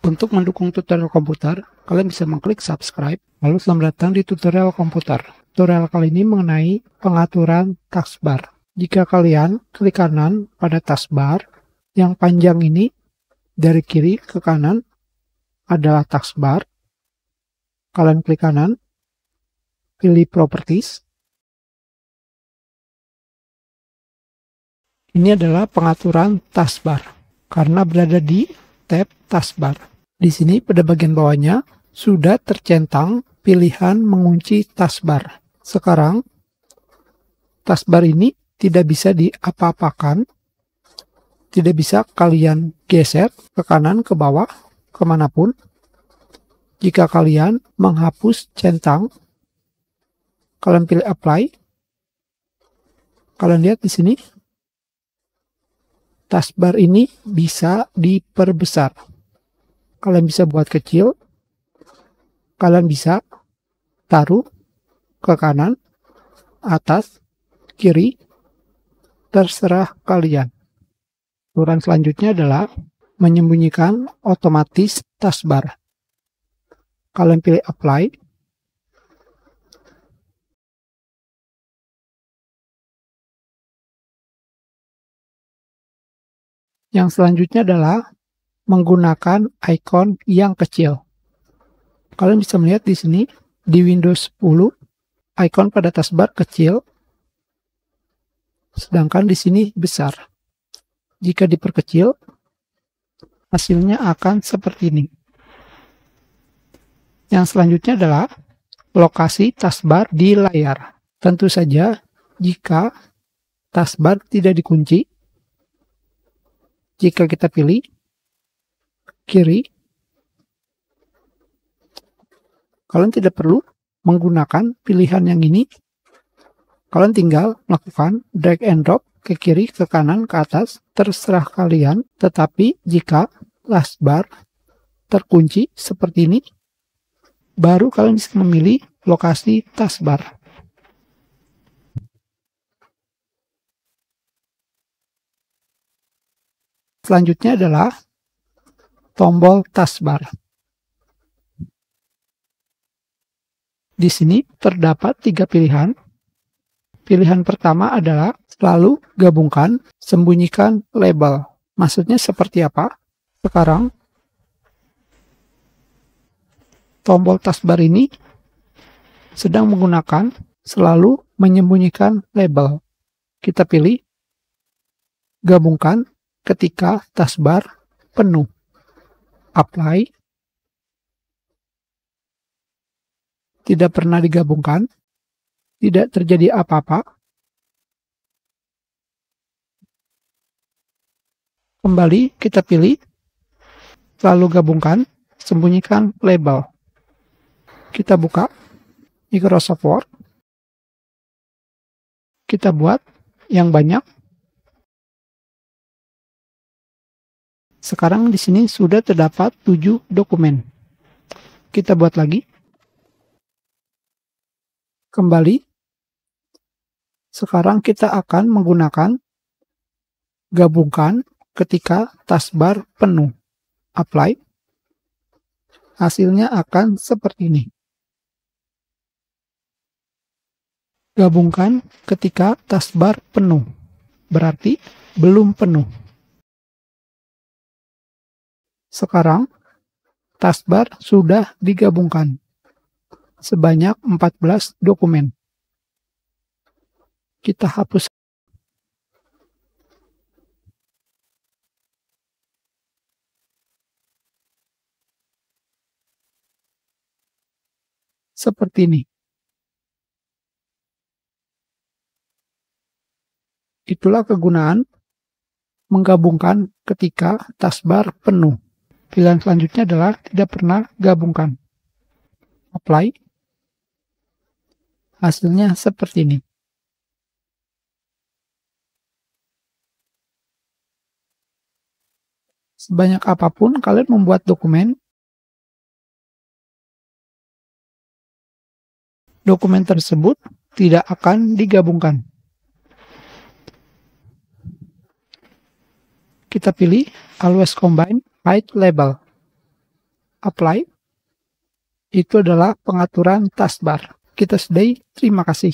Untuk mendukung tutorial komputer, kalian bisa mengklik subscribe, lalu selamat datang di tutorial komputer. Tutorial kali ini mengenai pengaturan taskbar. Jika kalian klik kanan pada taskbar, yang panjang ini dari kiri ke kanan adalah taskbar. Kalian klik kanan, pilih properties. Ini adalah pengaturan taskbar, karena berada di tab taskbar. Di sini pada bagian bawahnya sudah tercentang pilihan mengunci taskbar. Sekarang taskbar ini tidak bisa diapa-apakan, tidak bisa kalian geser ke kanan, ke bawah, kemanapun. Jika kalian menghapus centang, kalian pilih apply. Kalian lihat di sini, taskbar ini bisa diperbesar. Kalian bisa buat kecil, kalian bisa taruh ke kanan, atas, kiri, terserah kalian. Aturan selanjutnya adalah menyembunyikan otomatis taskbar. Kalian pilih apply. Yang selanjutnya adalah menggunakan icon yang kecil. Kalian bisa melihat di sini, di Windows 10, icon pada taskbar kecil, sedangkan di sini besar. Jika diperkecil, hasilnya akan seperti ini. Yang selanjutnya adalah lokasi taskbar di layar. Tentu saja, jika taskbar tidak dikunci, jika kita pilih kiri, kalian tidak perlu menggunakan pilihan yang ini. Kalian tinggal melakukan drag and drop ke kiri, ke kanan, ke atas, terserah kalian. Tetapi jika taskbar terkunci seperti ini, baru kalian bisa memilih lokasi taskbar. Selanjutnya adalah tombol taskbar. Di sini terdapat 3 pilihan. Pilihan pertama adalah selalu gabungkan, sembunyikan label. Maksudnya seperti apa? Sekarang tombol taskbar ini sedang menggunakan selalu menyembunyikan label. Kita pilih gabungkan ketika taskbar penuh. Apply. Tidak pernah digabungkan. Tidak terjadi apa-apa. Kembali kita pilih selalu gabungkan, sembunyikan label. Kita buka Microsoft Word. Kita buat yang banyak. Sekarang di sini sudah terdapat 7 dokumen. Kita buat lagi. Kembali. Sekarang kita akan menggunakan gabungkan ketika taskbar penuh. Apply. Hasilnya akan seperti ini. Gabungkan ketika taskbar penuh. Berarti belum penuh. Sekarang taskbar sudah digabungkan. Sebanyak 14 dokumen. Kita hapus. Seperti ini. Itulah kegunaan menggabungkan ketika taskbar penuh. Pilihan selanjutnya adalah tidak pernah gabungkan. Apply. Hasilnya seperti ini. Sebanyak apapun kalian membuat dokumen, dokumen tersebut tidak akan digabungkan. Kita pilih Always Combine Hide Label. apply. Itu adalah pengaturan taskbar. Kita sudahi, terima kasih.